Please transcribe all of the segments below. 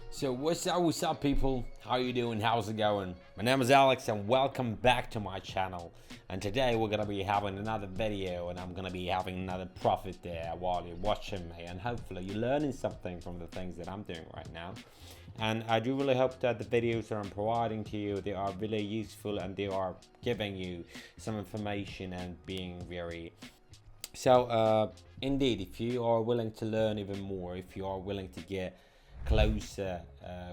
So what's up people? How you doing? How's it going? My name is Alex and welcome back to my channel. And today we're gonna be having another video and I'm gonna be having another profit there while you're watching me, and hopefully you're learning something from the things that I'm doing right now. And I do really hope that the videos that I'm providing to you, they are really useful and they are giving you some information and being very indeed, if you are willing to learn even more, if you are willing to get closer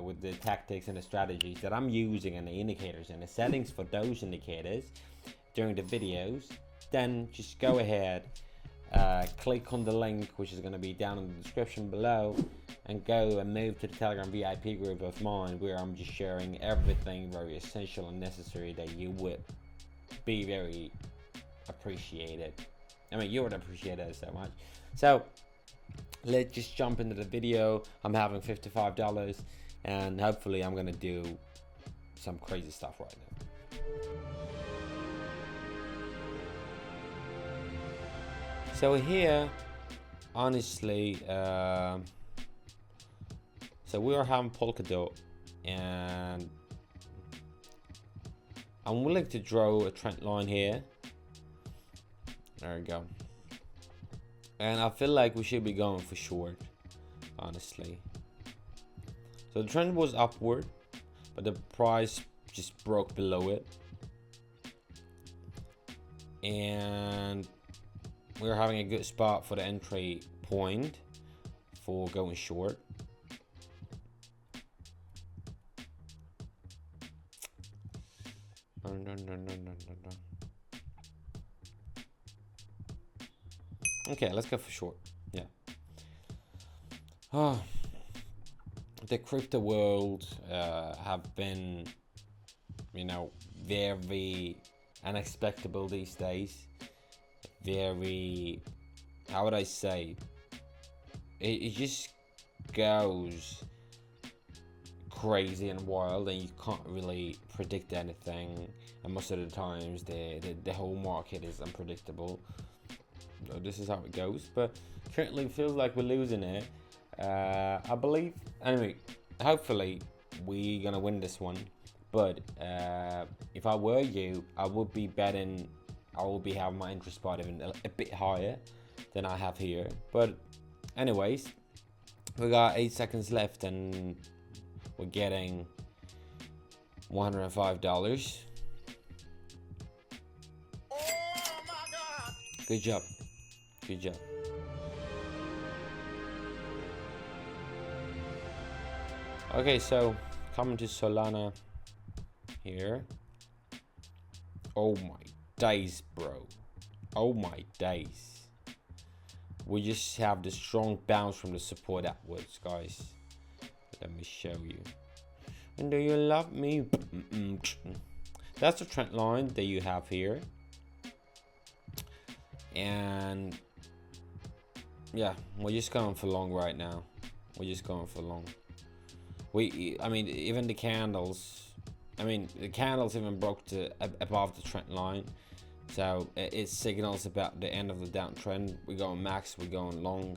with the tactics and the strategies that I'm using and the indicators and the settings for those indicators during the videos, then just go ahead, click on the link which is going to be down in the description below, and go and move to the Telegram VIP group of mine, where I'm just sharing everything very essential and necessary that you would be very appreciated. I mean, you would appreciate it so much. So let's just jump into the video. I'm having $55 and hopefully I'm gonna do some crazy stuff right now. So here, honestly, so we are having polka dot, and I'm willing to draw a trend line here. There we go. And I feel like we should be going for short, honestly. So the trend was upward, but the price just broke below it. And we're having a good spot for the entry point for going short. Okay, let's go for short. Yeah. Oh, the crypto world have been, very unexpected these days. Very, how would I say? It just goes crazy and wild, and you can't really predict anything. And most of the times, the whole market is unpredictable. So this is how it goes, but currently it feels like we're losing it. I believe, anyway, hopefully we're gonna win this one, but if I were you, I would be betting, I will be having my interest spot even a bit higher than I have here. But anyways, we got 8 seconds left and we're getting $105. Good job. Good job. Okay, so coming to Solana here. Oh my days, bro. Oh my days. We just have the strong bounce from the support upwards, guys. Let me show you. And do you love me? That's the trend line that you have here. And yeah, we're just going for long right now. We're just going for long. I mean, even the candles. The candles even broke above the trend line. So it signals about the end of the downtrend. We're going max, we're going long.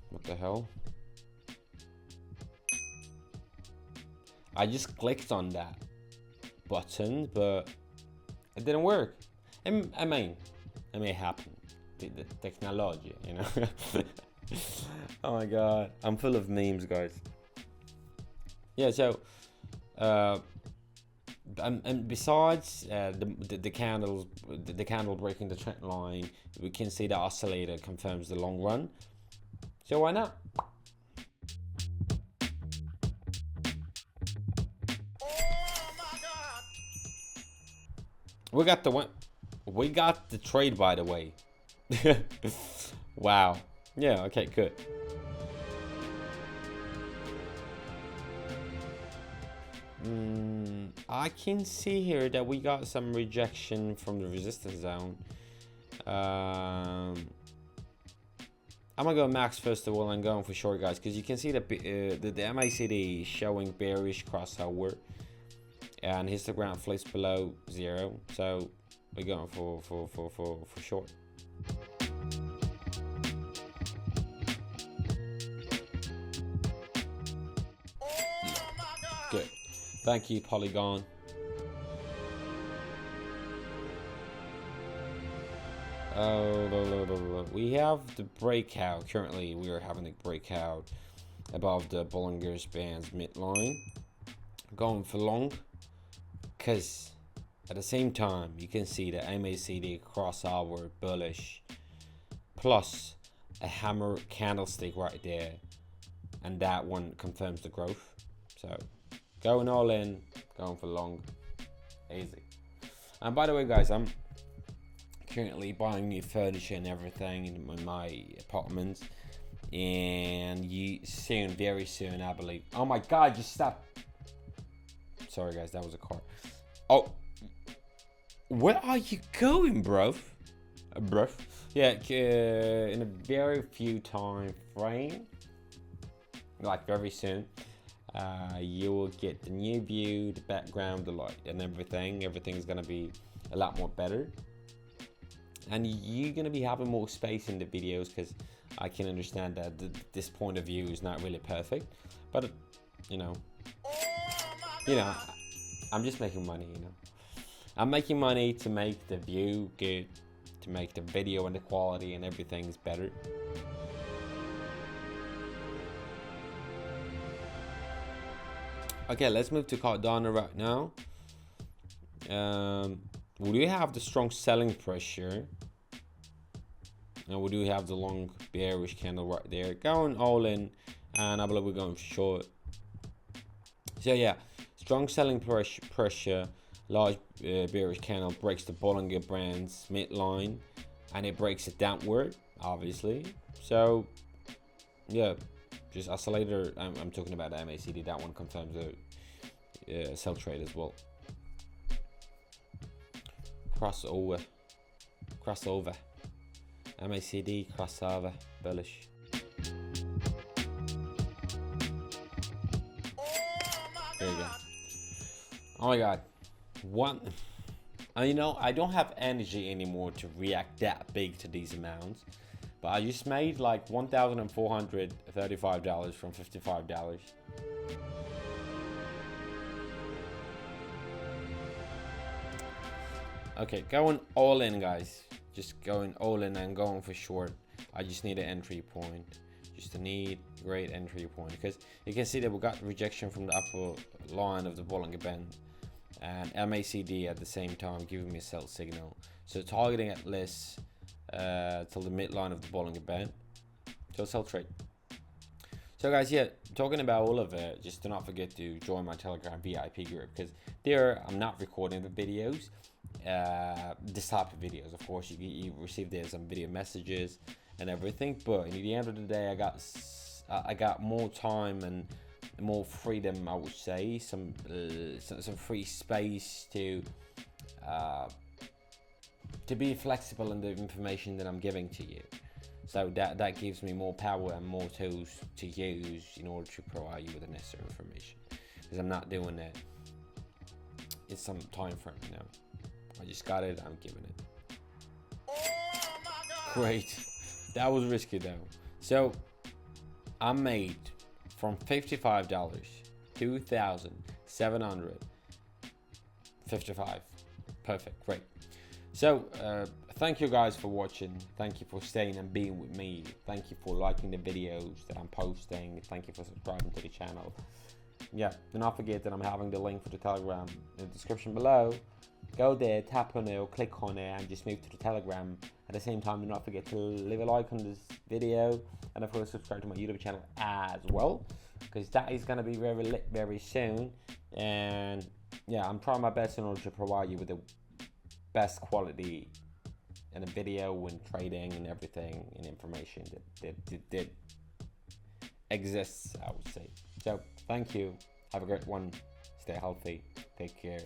What the hell? I just clicked on that button, but it didn't work. I mean, it may happen. The technology, Oh my god, I'm full of memes, guys. Yeah, so and besides the candles, the candle breaking the trend line, we can see the oscillator confirms the long run. So why not? We got the one. We got the trade, by the way. Wow. Yeah, okay, good. I can see here that we got some rejection from the resistance zone. I'm gonna go max first of all and going for short, guys, because you can see that the MACD is showing bearish crossover and histogram flips below 0, so we're going for short. Good. Thank you, Polygon. Oh, we have the breakout. Currently, we are having a breakout above the Bollinger Band's midline. Going for long, because at the same time, you can see the MACD crossover bullish, plus a hammer candlestick right there, and that one confirms the growth. So, going all in, going for long, easy. And by the way, guys, I'm currently buying new furniture and everything in my apartment, and very soon, I believe. Oh my God, just stop. Sorry, guys, that was a car. Oh, where are you going, bro? Yeah, in a very few time frame, like very soon, you will get the new view, the background, the light, and everything. Everything's gonna be a lot more better, and you're gonna be having more space in the videos, because I can understand that this point of view is not really perfect, but you know, I'm just making money. I'm making money to make the view good, to make the video and the quality and everything is better. Okay, let's move to Cardano right now. We do have the strong selling pressure, and we do have the long bearish candle right there, going all in, and I believe we're going short. So yeah, strong selling pressure, large bearish candle breaks the Bollinger Band's midline, and it breaks it downward, obviously. So yeah, just oscillator. I'm talking about the MACD. That one confirms the sell trade as well. Crossover, MACD crossover, bullish. There you go. Oh my God, I don't have energy anymore to react that big to these amounts, but I just made like $1,435 from $55. Okay, going all in, guys. Just going all in and going for short. I just need an entry point. Just need great entry point, because you can see that we got rejection from the upper line of the Bollinger Band, and MACD at the same time giving me a sell signal. So targeting at least till the midline of the Bollinger Band. So sell trade. So guys, yeah, talking about all of it, just do not forget to join my Telegram VIP group, because there I'm not recording the videos. This type of videos, of course, you receive there some video messages and everything, but at the end of the day, I got more time and more freedom, I would say, some free space to be flexible in the information that I'm giving to you. So that gives me more power and more tools to use in order to provide you with the necessary information, because I'm not doing it in some time frame, I just got it, I'm giving it. Great. That was risky though. So I made from $55, $2,755. Perfect, great. So thank you guys for watching. Thank you for staying and being with me. Thank you for liking the videos that I'm posting. Thank you for subscribing to the channel. Yeah, do not forget that I'm having the link for the Telegram in the description below. Go there, tap on it or click on it and just move to the Telegram. At the same time, do not forget to leave a like on this video, and of course subscribe to my YouTube channel as well, because that is going to be very lit very soon. And yeah, I'm trying my best in order to provide you with the best quality in a video and trading and everything and information that exists, I would say. So thank you, have a great one, stay healthy, take care.